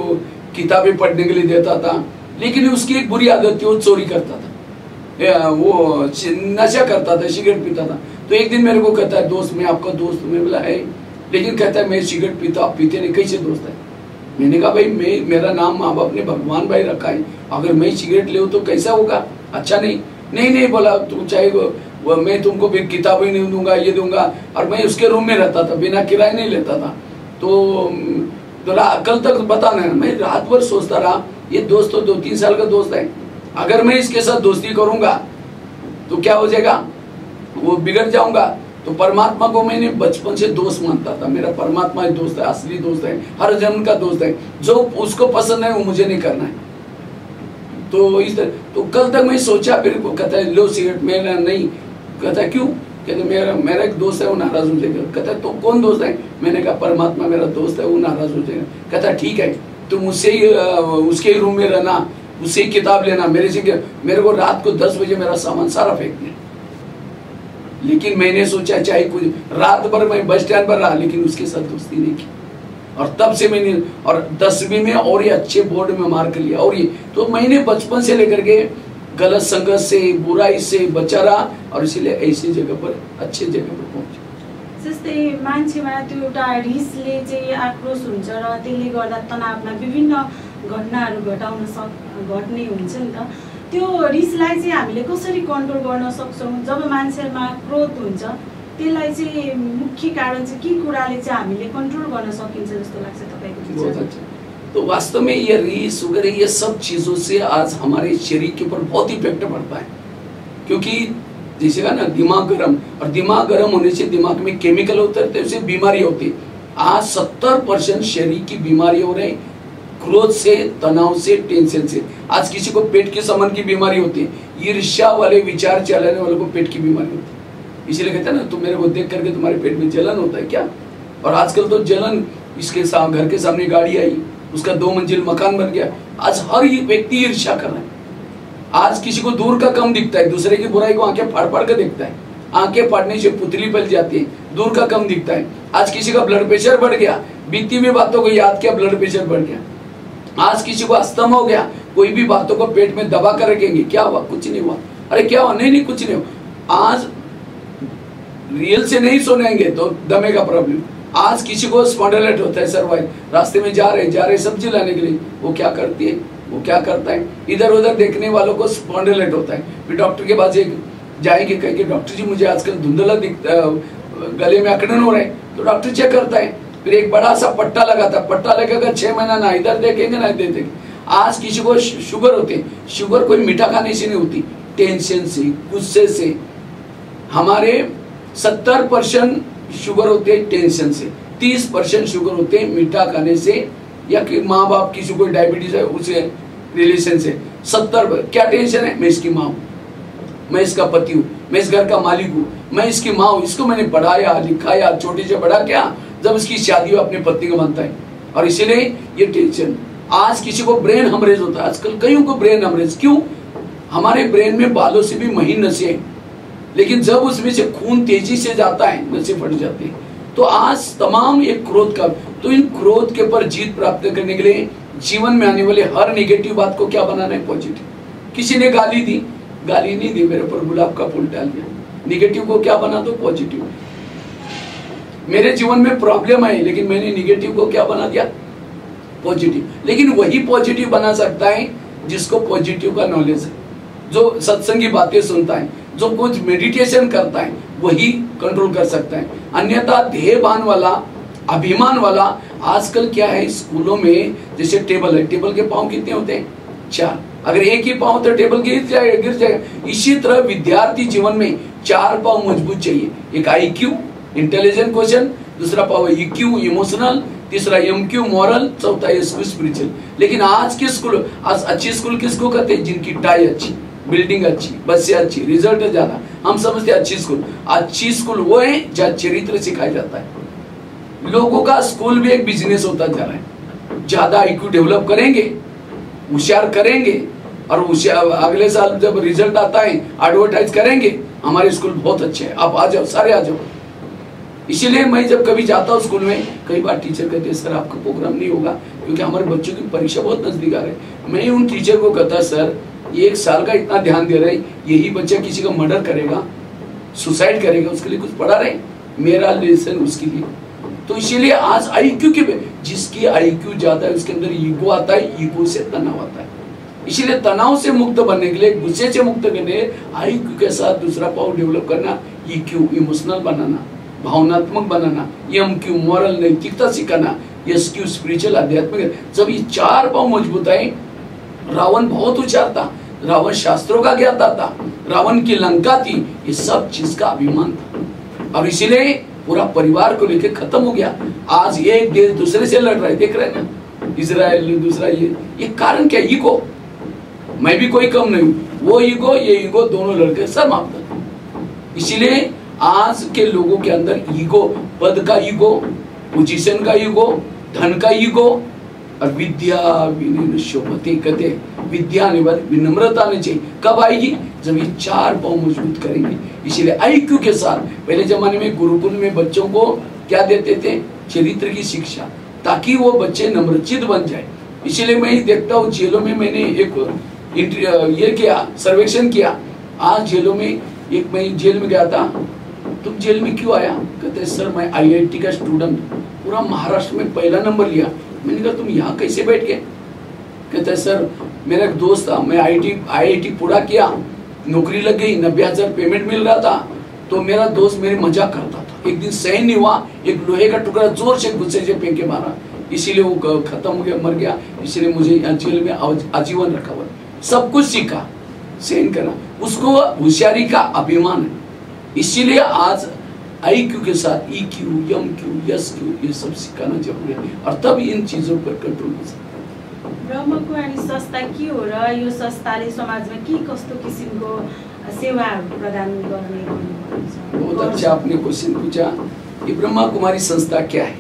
किताबें पढ़ने के लिए देता था। लेकिन उसकी एक बुरी आदत थी, वो चोरी करता था, वो नशा करता था, सिगरेट पीता था। तो एक दिन मेरे को कहता है, दोस्त मैं आपका दोस्त, मैं बोला है, लेकिन कहता है मैं सिगरेट पीता, आप पीते नहीं, कैसे दोस्त है? मैंने कहा भाई मेरा नाम माँ बाप ने भगवान भाई रखा है, अगर मैं सिगरेट ले तो कैसा होगा, अच्छा नहीं बोला, तुम चाहे वो मैं तुमको भी किताबें नहीं दूंगा, ये दूंगा। और मैं उसके रूम में रहता था, बिना किराए नहीं लेता था। तो कल तक बताना है, मैं रात भर सोचता रहा, ये दोस्त तो 2-3 साल का दोस्त है, अगर मैं इसके साथ दोस्ती करूंगा तो क्या हो जाएगा, वो बिगड़ जाऊंगा। तो परमात्मा को मैंने बचपन से दोस्त मानता था, मेरा परमात्मा दोस्त है, असली दोस्त है, हर जन्म का दोस्त है। जो उसको पसंद है वो मुझे नहीं करना है। तो इस तरह, तो कल तक मैं सोचा, फिर कहता है लो सिगरेट, मेरा नहीं। कहता है क्यों? कहते मेरा एक दोस्त है, वो नाराज हो जाएगा। कहता है तो कौन दोस्त है? मैंने कहा परमात्मा मेरा दोस्त है, वो नाराज हो जाएगा। कहता ठीक है, तुम उससे ही उसके रूम में रहना, उससे ही किताब लेना, मेरे को रात को 10 बजे मेरा सामान सारा फेंक दिया। लेकिन मैंने सोचा चाहे कुछ, रात भर मैं बस स्टैंड पर रहा, लेकिन उसके साथ दोस्ती नहीं की। और तब से मैंने, और 10वीं में और ये अच्छे बोर्ड में मार्क लिया। और ये तो मैंने बचपन से लेकर के गलत संगत से, बुराई से बचा रहा, और इसीलिए ऐसी जगह पर, अच्छे जगह पर पहुंचे। जस्तै मान्छेमा त्यो एउटा रिसले चाहिँ आक्रोश हुन्छ र त्यसले गर्दा तनावमा विभिन्न घटनाहरू घट्ने हुन्छ नि त। त्यो रिसलाई चाहिँ हामीले कसरी कन्ट्रोल गर्न सक्छौँ? जब मान्छेमा क्रोध हुन्छ त्यसलाई चाहिँ मुख्य कारण चाहिँ के कुराले चाहिँ हामीले कन्ट्रोल गर्न सकिन्छ जस्तो लाग्छ तपाईको विचारमा? तो वास्तव में ये रीस वगैरह ये सब चीजों से आज हमारे शरीर के ऊपर बहुत इफेक्ट पड़ता है। क्योंकि जैसे कहा ना, दिमाग गर्म, और दिमाग गर्म होने से दिमाग में केमिकल उतरते हैं, उससे बीमारी होती है। आज 70% शरीर की बीमारी हो रही, क्रोध से, तनाव से, टेंशन से। आज किसी को पेट के संबंध की बीमारी होती है, ईर्ष्या वाले विचार चलाने वालों को पेट की बीमारी होती है। इसीलिए कहते हैं ना, तुम मेरे को देख करके तुम्हारे पेट में जलन होता है क्या? और आजकल तो जलन, इसके घर के सामने गाड़ी आई, उसका 2 मंजिल मकान बन गया। आज हर व्यक्ति ईर्ष्या कर रहा है। आज किसी को दूर का कम दिखता है, दूसरे की बुराई को आंखें फाड़ फाड़ कर देखता है। आंखें फाड़ने से पुतली पल जाती है, दूर का कम दिखता है। आज किसी का ब्लड प्रेशर बढ़ गया, बीती हुई बातों को याद किया, ब्लड प्रेशर बढ़ गया। आज किसी को अस्थमा हो गया, कोई भी बातों को पेट में दबा कर रखेंगे, क्या हुआ? कुछ नहीं हुआ। अरे क्या हुआ? नहीं कुछ नहीं हुआ। आज रियल से नहीं सुनेंगे तो दमे का प्रॉब्लम। आज किसी को स्पॉन्डिलाइटिस होता है, सर्वाइव, रास्ते में जा रहे सब्जी लाने के लिए, वो क्या करती है, वो क्या करता है, इधर उधर देखने वालों को स्पॉन्डिलाइटिस होता है। फिर डॉक्टर के पास जाएंगे, कहेंगे डॉक्टर जी मुझे आजकल धुंधला दिखता, गले में अकड़न हो रहा है। तो डॉक्टर चेक करता है, फिर एक बड़ा सा पट्टा लगाता है, पट्टा लगेगा 6 महीना, ना इधर देखेंगे ना इधर देखेंगे। आज किसी को शुगर होती है, शुगर कोई मीठा खाने से नहीं होती, टेंशन से, गुस्से से। हमारे 70% शुगर होते हैं टेंशन से, 30% शुगर होते हैं मीठा खाने से, या कि माँ बाप किसी को डायबिटीज है उसे रिलेशन से। 70 क्या टेंशन है? मैं इसकी माँ हूँ, मैं इसका पति हूँ, मैं इस घर का मालिक हूँ, मैं इसकी माँ हूँ, इसको मैंने पढ़ाया लिखाया, छोटे से बड़ा किया, जब इसकी शादी हो अपने पति को मानता है। और इसीलिए ये टेंशन। आज किसी को ब्रेन हेमरेज होता है, आजकल कईयों को ब्रेन हेमरेज। क्यों? हमारे ब्रेन में बालों से भी महीन नसें हैं, लेकिन जब उसमें से खून तेजी से जाता है, नसें फट जाती है। तो आज तमाम ये क्रोध का, तो इन क्रोध के ऊपर जीत प्राप्त करने के लिए जीवन में आने वाले हर नेगेटिव बात को क्या बनाना है? पॉजिटिव। किसी ने गाली दी, गाली नहीं दी, मेरे ऊपर गुलाब का फूल डाल दिया, नेगेटिव को क्या बना दो? पॉजिटिव। मेरे जीवन में प्रॉब्लम आई, लेकिन मैंने नेगेटिव को क्या बना दिया? पॉजिटिव। लेकिन वही पॉजिटिव बना सकता है जिसको पॉजिटिव का नॉलेज है, जो सत्संग की बातें सुनता है, जो कुछ मेडिटेशन करता है, वही कंट्रोल कर सकता है। अन्यथा ध्येयवान वाला, अभिमान वाला, आजकल क्या है स्कूलों में, जैसे टेबल है, टेबल के पांव कितने होते हैं? 4। अगर एक ही पांव तो टेबल गिर जाएगा। इसी तरह विद्यार्थी जीवन में 4 पांव मजबूत चाहिए। एक IQ इंटेलिजेंट क्वेश्चन, दूसरा पाव EQ इमोशनल, तीसरा MQ मॉरल, चौथा SQ स्पिरिचुअल। लेकिन आज के स्कूल, आज अच्छी स्कूल किसको कहते हैं? जिनकी टाई अच्छी, बिल्डिंग अच्छी, बसें अच्छी, रिजल्ट ज्यादा। हम समझते हैं अच्छी स्कूल वो है जहाँ चरित्र सिखाया जाता है। लोगों का स्कूल भी एक बिजनेस होता जा रहा है। ज्यादा IQ डेवलप करेंगे, होशियार करेंगे, और उसे अगले साल जब रिजल्ट आता है एडवर्टाइज करेंगे हमारे स्कूल बहुत अच्छे है, आप आ जाओ, सारे आ जाओ। इसीलिए मैं जब कभी जाता हूँ स्कूल में, कई बार टीचर कहते हैं सर आपका प्रोग्राम नहीं होगा क्योंकि हमारे बच्चों की परीक्षा बहुत नजदीक आ रही है। मैं उन टीचर को कहता सर 1 साल का इतना ध्यान दे रहे, यही बच्चा किसी का मर्डर करेगा, सुसाइड करेगा, उसके लिए कुछ पढ़ा रहे, मेरा लेसन उसके लिए। तो इसीलिए आज आईक्यू के, जिसकी आईक्यू ज्यादा है उसके अंदर ईगो आता है, ईगो से तनाव आता है। इसीलिए तनाव से मुक्त बनने के लिए, गुस्से से मुक्त करने के लिए आईक्यू के साथ दूसरा पावर डेवलप करना, ईक्यू इमोशनल बनाना, भावनात्मक बनाना, एमक्यू मॉरल नैतिकता सिखाना, एसक्यू स्पिरिचुअल आध्यात्मिक। जब ये 4 पाव मजबूत है, रावण बहुत होशियार था, रावण शास्त्रों का ज्ञाता था, रावण की लंका थी, ये सब चीज का अभिमान था और इसीलिए पूरा परिवार को लेकर खत्म हो गया। आज एक देश दूसरे से लड़ रहा है, देख रहे हैं ना, इजराइल दूसरा, ये कारण क्या? ईगो। मैं भी कोई कम नहीं, वो ईगो ये ईगो दोनों लड़के सब मापते। इसीलिए आज के लोगों के अंदर ईगो, पद का ईगो, पोजीशन का ईगो, धन का ईगो और विद्या विनम्रता कहते, विद्या विनम्रता आनी चाहिए। कब आएगी? जब ये 4 पांव मजबूत करेंगे। इसीलिए आईक्यू के साथ पहले जमाने में गुरुकुल में बच्चों को क्या देते थे? चरित्र की शिक्षा, ताकि वो बच्चे नम्रचित बन जाए। इसीलिए मैं देखता हूँ जेलों में, मैंने एक ये किया, सर्वेक्षण किया। आज जेलों में, एक मैं जेल में गया था, तुम जेल में क्यों आया? कहते सर मैं IIT का स्टूडेंट, पूरा महाराष्ट्र में पहला नंबर लिया। मैंने कहा तुम यहाँ कैसे बैठ गए? कहते सर मेरा एक दोस्त था, मैं IIT पूरा किया, नौकरी लग गई, 90,000 पेमेंट मिल रहा था, तो मेरा दोस्त मेरी मजाक करता था। एक दिन सहन नहीं हुआ, एक लोहे का टुकड़ा जोर से गुस्से से फेंक के मारा, इसीलिए वो खत्म हो गया, मर गया। इसलिए मुझे जेल में आजीवन रखा हुआ। सब कुछ सीखा, सहन करना, उसको होशियारी का अभिमान है। इसीलिए आज IQ के साथ EQ, MQ, SQ ये सब सिखाना जरूरी है और तब इन चीजों पर कंट्रोल हो सकता है। ब्रह्मकुमारी संस्था के हो र यो संस्थाले समाजमा के कस्तो किसिमको सेवाहरू प्रदान गर्ने गर्नुहुन्छ? बहुत अच्छा आपने क्वेश्चन पूछा। ये ब्रह्मा कुमारी संस्था क्या है?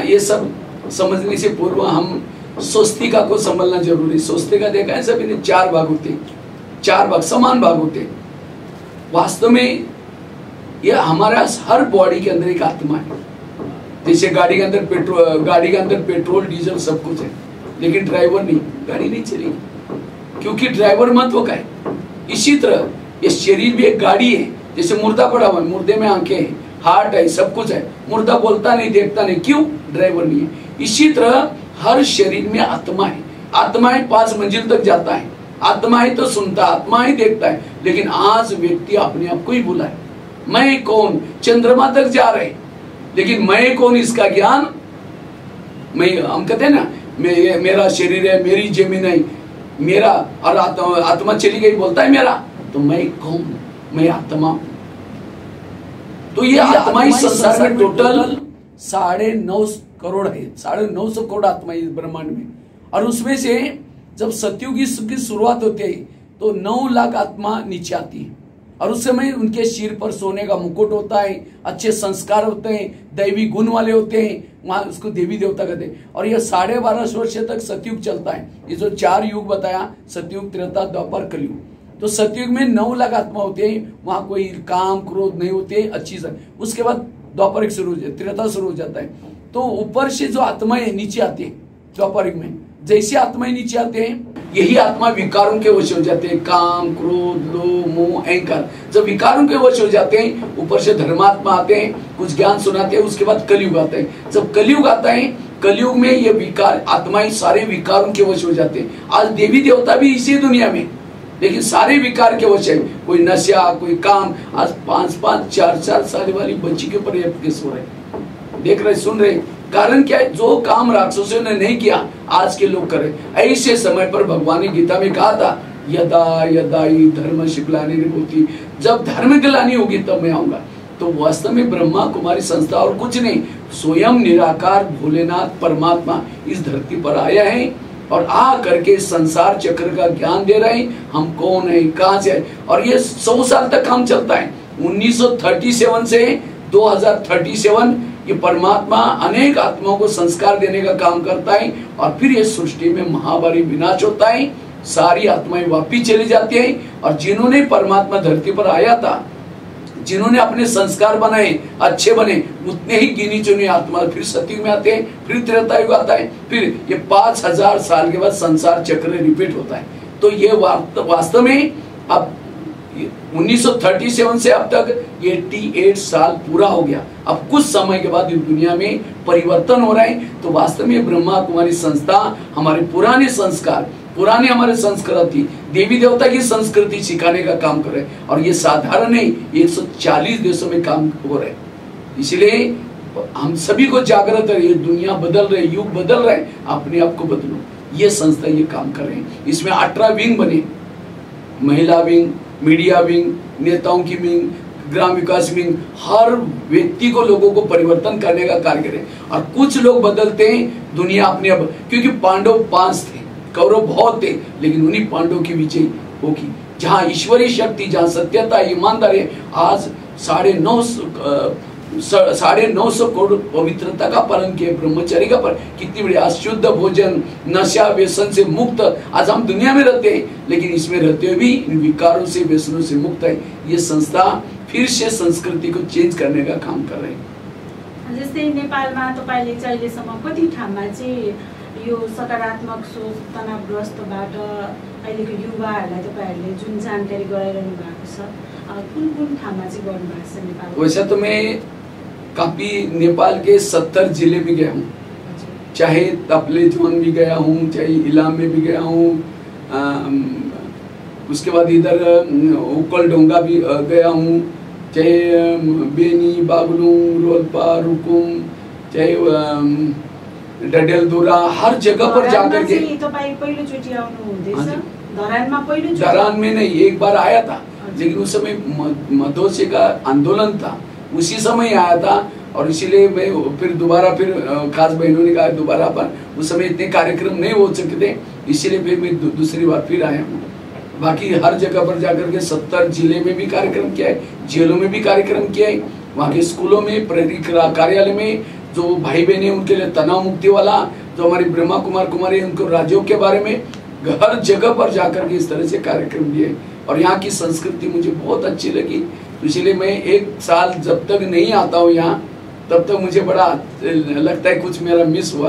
ये सब समझने से पूर्व हम स्वस्तिका को समझना जरूरी। स्वस्तिका देखा है सभी ने, 4 भाग होते, 4 भाग समान भाग होते। वास्तव में यह हमारा हर बॉडी के अंदर एक आत्मा है। जैसे गाड़ी के अंदर पेट्रोल डीजल सब कुछ है, लेकिन ड्राइवर नहीं, गाड़ी नहीं चलेगी क्योंकि ड्राइवर महत्व का है। इसी तरह ये शरीर भी एक गाड़ी है। जैसे मुर्दा पड़ा हुआ है, मुर्दे में आंखें हैं, हार्ट है, सब कुछ है, मुर्दा बोलता नहीं, देखता नहीं, क्यों? ड्राइवर नहीं है। इसी तरह हर शरीर में आत्मा है। आत्मा है 5 मंजिल तक जाता है, आत्मा ही तो सुनता, आत्मा ही देखता है। लेकिन आज व्यक्ति अपने आप को ही भूला है। मैं कौन? चंद्रमा तक जा रहे, लेकिन मैं कौन इसका ज्ञान, हम कहते हैं ना मेरा शरीर है, मेरी जमीन है, मेरा, और आत्मा चली गई बोलता है मेरा, तो मैं कौन? मैं आत्मा। तो ये आत्मा इस संसार में टोटल 9.5 करोड़ है, 950 करोड़ आत्मा इस ब्रह्मांड में। और उसमें से जब सतयुग की शुरुआत होती है तो 9 लाख आत्मा नीचे आती है और उस समय उनके सिर पर सोने का मुकुट होता है, अच्छे संस्कार होते हैं, दैवी गुण वाले होते हैं, वहां उसको देवी देवता कहते हैं। और यह 12.5 वर्ष तक सतयुग चलता है। ये जो 4 युग बताया, सतयुग, त्रेता, द्वापर, कलयुग, तो सतयुग में 9 लाख आत्मा होते हैं, वहां कोई काम क्रोध नहीं होते, अच्छी से। उसके बाद द्वापर शुरू हो जाता है, त्रेता शुरू हो जाता है। तो ऊपर से जो आत्माएं नीचे आती है द्वापर में, जैसे आत्माएं नीचे आते हैं, यही आत्मा विकारों के वश हो जाते हैं, काम क्रोध लोभ मोह अहंकार। जब विकारों के वश हो जाते हैं, ऊपर से धर्मात्मा आते हैं, कुछ ज्ञान सुनाते हैं, उसके बाद कलयुग आता है। जब कलयुग आता है, कलयुग में ये विकार आत्माएं सारे विकारों के वश हो जाते हैं। आज देवी देवता भी इसी दुनिया में, लेकिन सारे विकार के वश है। कोई नशा, कोई काम। आज 5-5, 4-4 साल वाली बच्ची के ऊपर केस हो रहे, देख रहे, सुन रहे। कारण क्या है? जो काम राक्षसों ने नहीं किया, आज के लोग करे। ऐसे समय पर भगवान ने गीता में कहा था, यदा यदा ही धर्म ग्लानिर्भूति, जब धर्म ग्लानि होगी तब मैं आऊंगा। तो वास्तव में ब्रह्मा कुमारी संस्था और कुछ नहीं, स्वयं निराकार भोलेनाथ परमात्मा इस धरती पर आया है और आ करके संसार चक्र का ज्ञान दे रहे हैं। हम कौन है, कहां से है, और ये 100 साल तक काम चलता है। 1937 से 2037 ये परमात्मा अनेक आत्माओं को संस्कार देने का काम करता है और फिर ये सृष्टि में महाभारी विनाश होता है सारी आत्माएं वापिस चली जाती हैं। और जिन्होंने परमात्मा धरती पर आया था, जिन्होंने अपने संस्कार बनाए, अच्छे बने, उतने ही गिनी चुनी आत्मा फिर सतयुग में आते हैं, फिर त्रेतायुग आता है, फिर ये 5000 साल के बाद संसार चक्र रिपीट होता है। तो ये वास्तव में अब 1937 से अब तक 88 साल पूरा हो गया। अब कुछ समय के बाद इस दुनिया में परिवर्तन हो रहा है। तो वास्तव में ब्रह्मा कुमारी संस्था हमारे पुराने संस्कार, पुराने हमारे संस्कृति, देवी देवता की संस्कृति सिखाने का काम कर रहे हैं। और ये साधारण नहीं, 140 देशों में काम हो रहे हैं। इसलिए हम सभी को जागृत है, ये दुनिया बदल रहे, युग बदल रहे, अपने आप को बदलो। ये संस्था ये काम कर रहे हैं। इसमें 18 विंग बने, महिला विंग, मीडिया विंग, नेताओं की विंग, ग्राम विकास विंग, हर व्यक्ति को, लोगों को परिवर्तन करने का कार्य करें। और कुछ लोग बदलते हैं दुनिया अपने अब, क्योंकि पांडव 5 थे, कौरव बहुत थे, लेकिन उन्हीं पांडव की विजय होगी। जहाँ ईश्वरीय शक्ति, जहाँ सत्यता, ईमानदारी, आज 950 करोड़ पवित्रता का पालन किया, ब्रह्मचर्य का पर कितनी बड़ी, अशुद्ध भोजन, नशा व्यसन से मुक्त आज हम दुनिया में रहते हैं, लेकिन इसमें रहते हुए भी इन विकारों से, व्यसनों से मुक्त है। ये संस्था फिर से संस्कृति को चेंज करने का काम कर रहे हैं। जस्तै नेपालमा तपाईले चाहिँ अहिलेसम्म कति ठाउँमा चाहिँ यो सकारात्मक सोच, तनावग्रस्तबाट अहिलेको युवाहरूलाई तपाईहरूले जुन जानकारी गराइरहनु भएको छ, कुन कुन ठाउँमा चाहिँ गर्नुभएको छ नेपालमा? वैसे तो मैं काफी नेपाल के 70 जिले भी गया हूँ, चाहे तपलेजुंग भी गया हूँ, चाहे इलाम में भी गया हूँ, उसके बाद इधर उकल डोंगा भी गया हूँ, चाहे बेनी, बागलुंग, रोलपा, रुकुम, चाहे डडेलधुरा, हर जगह पर जाकर के। धरान में नहीं, एक बार आया था, लेकिन उस समय मधोसे का आंदोलन था, उसी समय आया था। और इसीलिए मैं फिर दोबारा, फिर खास बहनों ने कहा दोबारा, पर उस समय इतने कार्यक्रम नहीं हो सकते थे, इसीलिए फिर मैं दूसरी बार फिर आया हूँ। बाकी हर जगह पर जाकर के 70 जिले में भी कार्यक्रम किया है, जेलों में भी कार्यक्रम किया है, वहाँ के स्कूलों में, कार्यालय में, जो भाई बहने उनके लिए तनाव मुक्ति वाला, जो हमारी ब्रह्मा कुमार कुमारी, उनको राज्यों के बारे में हर जगह पर जाकर के इस तरह से कार्यक्रम दिए। और यहाँ की संस्कृति मुझे बहुत अच्छी लगी, तो इसलिए मैं 1 साल जब तक नहीं आता हूँ यहाँ, तब तक मुझे बड़ा लगता है कुछ मेरा मिस हुआ।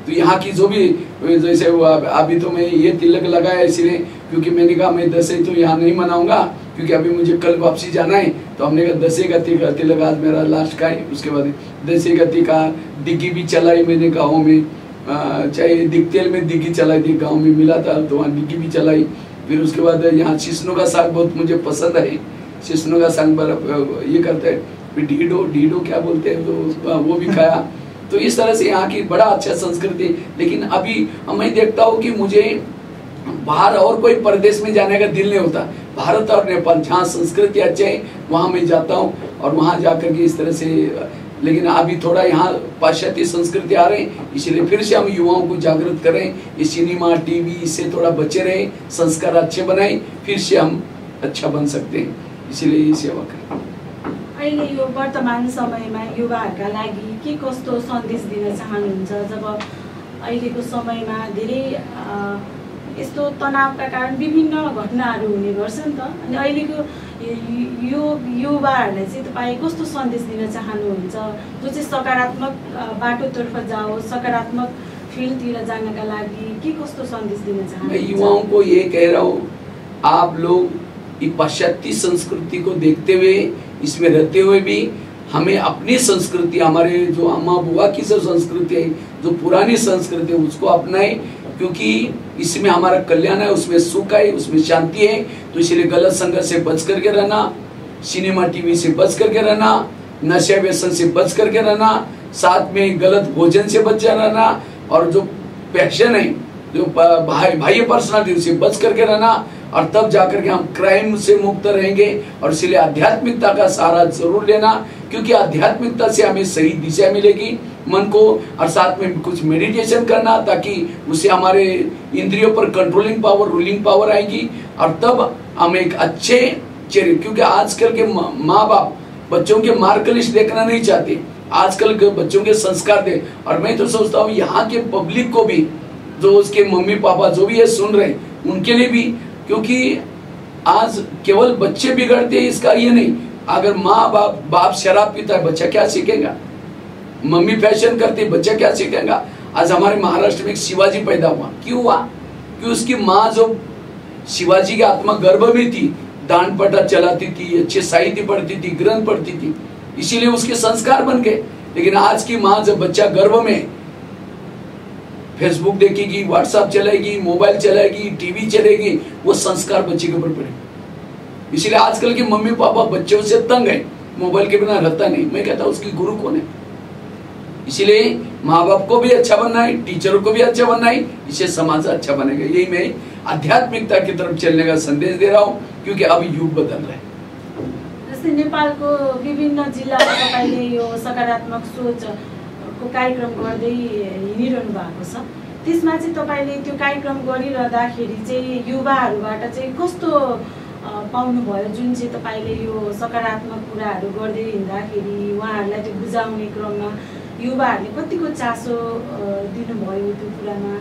तो यहाँ की जो भी, जैसे अभी तो मैं ये तिलक लगाया इसलिए, क्योंकि मैंने कहा मैं दशहरा तो यहाँ नहीं मनाऊंगा, क्योंकि अभी मुझे कल वापसी जाना है। तो हमने कहा दशहरा का तिलक आज मेरा लास्ट का है। उसके बाद दशहरा का डिग्गी भी चलाई मैंने गाँव में, चाहे दिगतेल में डिग्गी चलाई थी, गाँव में मिला था तो वहाँ डिग्गी भी चलाई। फिर उसके बाद यहाँ शिशनों का साग बहुत मुझे पसंद है, शिशनों का साग ये करते हैं, फिर ढीडो क्या बोलते हैं, तो वो भी खाया। तो इस तरह से यहाँ की बड़ा अच्छा संस्कृति। लेकिन अभी मैं देखता हूँ कि मुझे बाहर और कोई प्रदेश में जाने का दिल नहीं होता। भारत और नेपाल जहाँ संस्कृति अच्छे है वहाँ मैं जाता हूँ, और वहाँ जाकर के इस तरह से। लेकिन अभी थोड़ा यहाँ पाश्चात्य संस्कृति आ रहे हैं, इसलिए फिर से हम युवाओं को जागृत करें, इस सिनेमा टीवी इससे थोड़ा बचे रहें, संस्कार अच्छे बनाएं, फिर से हम अच्छा बन सकते हैं। इसलिए ये सेवा करें। अहिले यो वर्तमान समयमा युवाहरूका लागि के कस्तो सन्देश दिन चाहनुहुन्छ? जब अहिलेको समयमा धेरै यस्तो तनावका कारण विभिन्न घटनाहरू हुने गर्छ नि त, अनि अहिलेको यो युवाहरूलाई चाहिँ तपाईँ कस्तो सन्देश दिन चाहनुहुन्छ, जो चाहिँ सकारात्मक बाटोतर्फ जाओस्, सकारात्मक फिल्डतिर जानका लागि के कस्तो सन्देश दिन चाहनुहुन्छ? मैं युवाओं को ये कह रहा हूँ, आप लोग ये पाश्चात्य संस्कृति को देखते हुए, इसमें रहते हुए भी हमें अपनी संस्कृति, हमारे जो अम्मा बुआ की सब संस्कृति है, जो पुरानी संस्कृति है, उसको अपनाएं, क्योंकि इसमें हमारा कल्याण है, उसमें सुख है, उसमें शांति है। तो इसलिए गलत संगत से बच करके रहना, सिनेमा टीवी से बच करके रहना, नशा व्यसन से बच करके रहना, साथ में गलत भोजन से बच रहना, और जो पैशन है, जो बाह्य पर्सनालिटी से बच करके रहना, और तब जाकर के हम क्राइम से मुक्त रहेंगे। और इसलिए आध्यात्मिकता का सहारा जरूर लेना, क्योंकि आध्यात्मिकता से हमें सही दिशा मिलेगी मन को, और साथ में कुछ मेडिटेशन करना, ताकि उससे हमारे इंद्रियों पर कंट्रोलिंग पावर, रूलिंग पावर आएगी, और तब हम एक अच्छे चरित्र, क्योंकि आजकल के माँ बाप बच्चों के मार्क लिस्ट देखना नहीं चाहते, आजकल के बच्चों के संस्कार दे। और मैं तो सोचता हूँ यहाँ के पब्लिक को भी, जो उसके मम्मी पापा जो भी ये सुन रहे हैं, उनके लिए भी, क्योंकि आज केवल बच्चे बिगड़ते हैं इसका ये नहीं, अगर माँ बाप शराब पीता है बच्चा क्या सीखेगा, मम्मी फैशन करती है बच्चा क्या सीखेगा। आज हमारे महाराष्ट्र में एक शिवाजी पैदा हुआ, क्यों हुआ? कि उसकी माँ जो शिवाजी की आत्मा गर्भ में थी, दान पटा चलाती थी, अच्छे साहित्य पढ़ती थी, ग्रंथ पढ़ती थी, इसीलिए उसके संस्कार बन गए। लेकिन आज की माँ जब बच्चा गर्भ में फेसबुक देखेगी, व्हाट्सएप चलाएगी, मोबाइल चलाएगी, टीवी चलेगी, वो संस्कार बच्चे के ऊपर पड़ेगा। इसीलिए आजकल के मम्मी पापा बच्चों से तंग है, मोबाइल के बिना रहता नहीं। मैं कहता हूँ उसकी गुरु कौन है? इसीलिए माँ बाप को भी अच्छा बनना है, टीचरों को भी अच्छा बनना है, इससे समाज अच्छा बनेगा। यही मैं आध्यात्मिकता की तरफ चलने का संदेश दे रहा हूँ, क्योंकि अब युग बदल रहा है। जस्तै नेपालको विभिन्न जिल्लामा तपाईले यो सकारात्मक सोचको कार्यक्रम गर्दै हिँडिरहनु भएको छ, त्यसमा चाहिँ तपाईले त्यो कार्यक्रम गरिरहँदाखेरि चाहिँ युवाहरूबाट चाहिँ कस्तो पाउनुभयो? जुन चाहिँ तपाईले यो सकारात्मक कुराहरू गर्दै हिँड्दाखेरि उहाँहरूलाई त्यो बुझाउने क्रममा युवाहरूले कतिको चासो दिनुभयो त्यो कुरामा?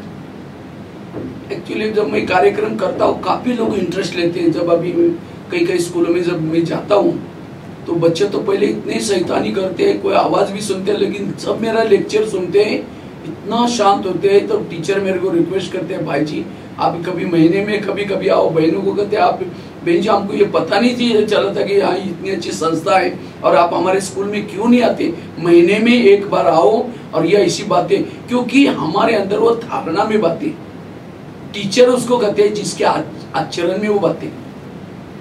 एक्चुअली जब मैं कार्यक्रम करता हूँ काफी लोग इंटरेस्ट लेते हैं। जब अभी कई स्कूलों में जब मैं जाता हूँ तो बच्चे तो पहले इतने शैतानी करते हैं, कोई आवाज भी सुनते हैं, लेकिन जब मेरा लेक्चर सुनते हैं इतना शांत होते हैं। तो टीचर मेरे को रिक्वेस्ट करते हैं, भाई जी आप कभी महीने में कभी आप बहनों को कहते हैं, आप बहन जी हमको ये पता नहीं थी, चला था कि यहाँ इतनी अच्छी संस्था है और आप हमारे स्कूल में क्यों नहीं आते, महीने में एक बार आओ और ये ऐसी बातें, क्योंकि हमारे अंदर वो धारणा में बातें, टीचर उसको कहते हैं जिसके आचरण में वो बातें।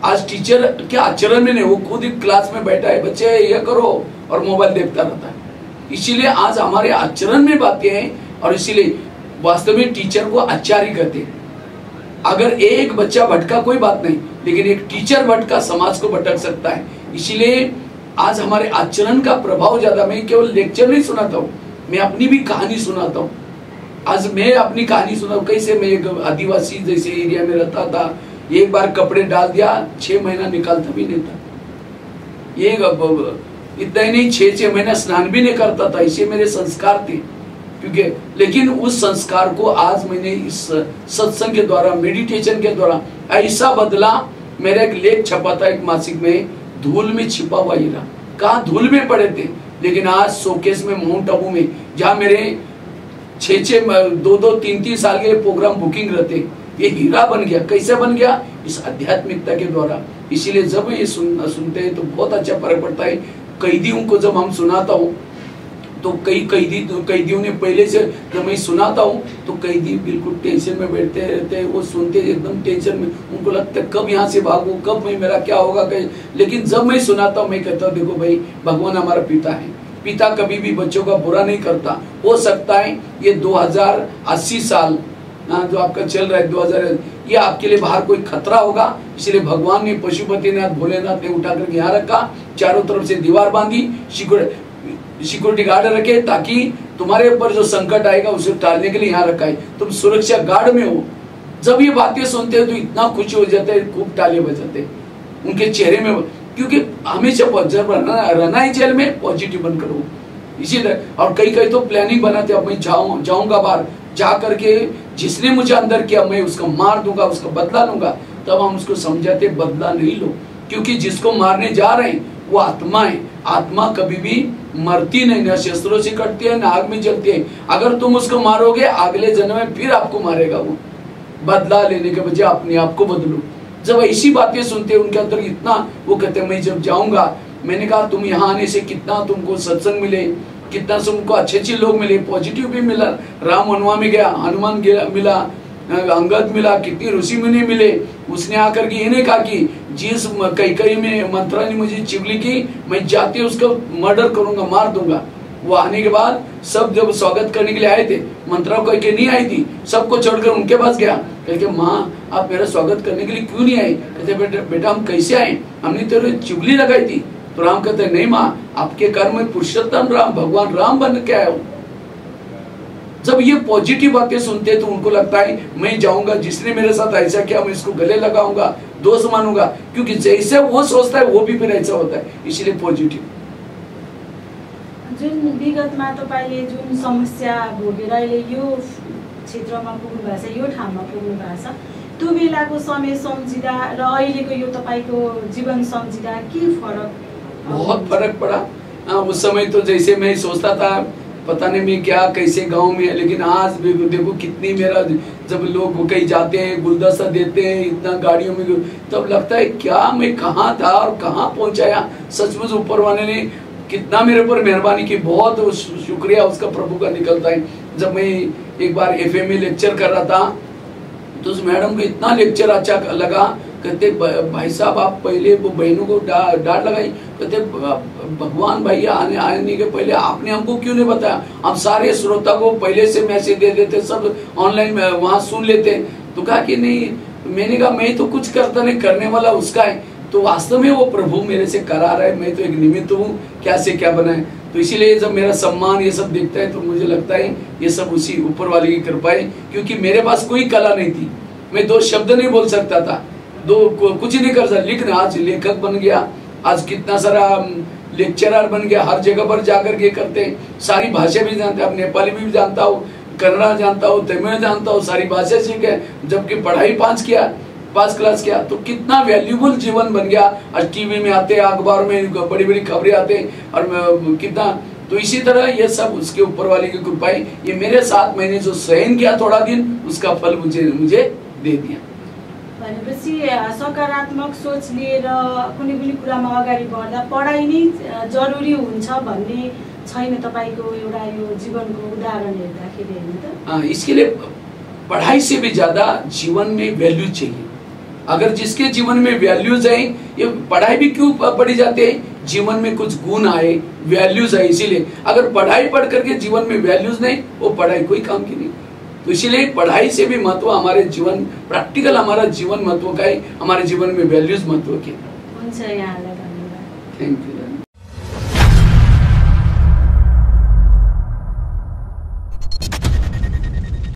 आज टीचर के आचरण में नहीं, वो खुद ही क्लास में बैठा है, बच्चे ये करो और मोबाइल देखता रहता है। इसीलिए आज हमारे आचरण में बातें हैं और इसीलिए वास्तव में टीचर को आचार्य कहते हैं। अगर एक बच्चा भटका कोई बात नहीं, लेकिन एक टीचर भटका समाज को भटक सकता है। इसीलिए आज हमारे आचरण का प्रभाव ज्यादा। मैं केवल लेक्चर नहीं सुनाता हूँ, मैं अपनी भी कहानी सुनाता हूँ। आज मैं अपनी कहानी सुना, कैसे मैं एक आदिवासी जैसे एरिया में रहता था, एक बार कपड़े डाल दिया 6 महीना निकालता भी नहीं था, ये इतना ही नहीं 6 महीना स्नान भी नहीं करता था। इसे मेरे संस्कार थे, क्योंकि लेकिन उस संस्कार को आज मैंने इस सत्संग के द्वारा, मेडिटेशन के द्वारा ऐसा बदला। मेरा एक लेख छपा था एक मासिक में, धूल में छिपा हुआ हीरा। कहाँ धूल में पड़े थे, लेकिन आज शोकेस में माउंट आबू में, जहाँ मेरे 2-3 साल के प्रोग्राम बुकिंग रहते, ये हीरा बन गया। कैसे बन गया? इस आध्यात्मिकता के द्वारा। इसीलिए जब ये सुनते हैं तो बहुत अच्छा फर्क पड़ता है। कैदियों को जब हम सुनाता हूँ तो कई कैदियों ने पहले से, जब मैं सुनाता हूँ तो कैदी बिल्कुल टेंशन में बैठते रहते हैं, वो सुनते एकदम टेंशन में, उनको लगता है कब यहाँ से भागूं, कब मैं, मेरा क्या होगा। लेकिन जब मैं सुनाता हूँ, मैं कहता हूँ देखो भाई, भगवान हमारा पिता है, पिता कभी भी बच्चों का बुरा नहीं करता। हो सकता है ये 2080 साल जो आपका चल रहा है 2000, ये आपके लिए बाहर कोई खतरा होगा, इसलिए भगवान ने पशुपतिनाथ भोलेनाथ ने उठा करके यहाँ रखा, चारों तरफ से दीवार बांधी, सिक्योरिटी गार्ड रखे, ताकि तुम्हारे ऊपर जो संकट आएगा उसे टालने के लिए यहाँ रखा है, तुम सुरक्षा गार्ड में हो। जब ये बातें सुनते हो तो इतना खुशी हो जाता है, खूब तालियां बजाते उनके चेहरे में, क्योंकि हमेशा रहना ही जेल में, पॉजिटिव बनकर हो। इसी तरह और कई तो प्लानिंग बनाते, अब मैं जाऊंगा बाहर, जा करके जिसने मुझे अंदर किया मैं उसका मार दूंगा, उसका बदला लूंगा। तब हम उसको समझाते बदला नहीं लो, क्योंकि जिसको मारने जा रहे हैं वो आत्मा है। आत्मा कभी भी मरती नहीं, ना शस्त्रों से कटती है ना आग में जलती है। अगर तुम उसको मारोगे अगले जन्म में फिर आपको मारेगा वो। बदला लेने के बजाय अपने आप को बदलो। जब ऐसी बातें सुनते हैं उनके अंदर इतना, वो कहते हैं मैं जब जाऊंगा, मैंने कहा तुम यहाँ आने से कितना तुमको सत्संग मिले, कितना तुमको अच्छे लोग मिले, पॉजिटिव भी मिला। राम वनवास में गया, हनुमान मिला, अंगद मिला, कितनी ऋषि मुनि मिले। उसने आकर के ये नहीं कहा कि जिस कई में मंत्रा ने मुझे चुगली की, मैं जाते उसको मर्डर करूंगा, मार दूंगा। वो आने के बाद सब जब स्वागत करने के लिए आए थे, मंत्रा को कह के नहीं आई थी, सबको छोड़कर उनके पास गया, कहते माँ आप मेरा स्वागत करने के लिए क्यों नहीं आए? कहते बेटा हम कैसे आए, हमने तेरे चुगली लगाई थी। तो राम कहते नहीं माँ, आपके कर्म में पुरुषोत्तम राम भगवान राम बन के आया हूं। जब ये पॉजिटिव बातें सुनते हैं तो उनको लगता है मैं जाऊंगा, जिसने मेरे साथ ऐसा किया मैं इसको गले लगाऊंगा, दोस्त मानूंगा, क्योंकि जैसे वो सोचता है वो भी फिर ऐसा होता है। इसलिए पॉजिटिव। जुन विगतमा तपाईले जुन समस्या भोगेर अहिले यो क्षेत्रमा पुग्नु भएको छ, यो ठाउँमा पुग्नु भएको छ, त्यो बेलाको समय सम्झिँदा र अहिलेको यो तपाईँको जीवन सम्झिँदा के फरक? बहुत फर्क पड़ा। उस समय तो जैसे मैं सोचता था पता नहीं मैं क्या कैसे गांव में, लेकिन आज देखो कितनी मेरा, जब लोग कहीं जाते हैं गुलदस्ता देते हैं इतना गाड़ियों में, तब लगता है क्या मैं कहाँ था और कहाँ पहुँचाया। सचमुच ऊपर वाले ने कितना मेरे ऊपर मेहरबानी की, बहुत शुक्रिया उसका प्रभु का निकलता है। जब मैं एक बार एफएम में लेक्चर कर रहा था तो उस मैडम को इतना लेक्चर अच्छा लगा, कहते भाई साहब आप पहले वो बहनों को डांट लगाई, कहते भगवान भैया आने के पहले आपने हमको क्यों नहीं बताया, हम सारे श्रोता को पहले से मैसेज दे देते, सब ऑनलाइन वहाँ सुन लेते। तो कहा कि नहीं, मैंने कहा मैं तो कुछ करता नहीं, करने वाला उसका है। तो वास्तव में वो प्रभु मेरे से करा रहा है, मैं तो एक निमित्त हूँ, क्या से क्या बना है। तो इसीलिए जब मेरा सम्मान ये सब देखता है तो मुझे लगता है ये सब उसी ऊपर वाले की कृपा है, क्योंकि मेरे पास कोई कला नहीं थी, मैं 2 शब्द नहीं बोल सकता था, कुछ ही नहीं कर सकता, लेकिन आज लेखक बन गया, आज कितना सारा लेक्चरर बन गया, हर जगह पर जाकर के करते हैं, सारी भाषा भी जानते हैं, अब नेपाली भी जानता हूँ, कन्नड़ा जानता हूँ, तमिल जानता हूँ, सारी भाषा सीखे, जबकि पढ़ाई 5 क्लास किया। तो कितना वैल्यूबल जीवन बन गया। आज टीवी में आते हैं, अखबार में बड़ी बड़ी खबरें आते हैं, और कितना, तो इसी तरह ये सब उसके ऊपर वाले की कृपा है। ये मेरे साथ मैंने जो सहन किया थोड़ा दिन, उसका फल मुझे दे दिया। भनेपछि सकारात्मक सोच लिएर कुनै पनि कुरामा अगाडि बढ्दा पढाइ नै जरुरी हुन्छ भन्ने छैन तपाईको एउटा यो जीवनको उदाहरण हेर्दाखेरि, हैन त? इसके लिए पढ़ाई से भी ज्यादा जीवन में वैल्यू चाहिए। अगर जिसके जीवन में वैल्यूज है, ये पढ़ाई भी क्यों पढ़ी जाती है, जीवन में कुछ गुण आए, वैल्यूज है, इसीलिए। अगर पढ़ाई पढ़ करके जीवन में वैल्यूज नहीं, वो पढ़ाई कोई काम की नहीं। तो इसीलिए पढ़ाई से भी महत्व हमारे जीवन, प्रैक्टिकल हमारा जीवन महत्व का है, हमारे जीवन में वैल्यूज महत्व के। हुन्छ, यहाँलाई धन्यवाद। Thank you.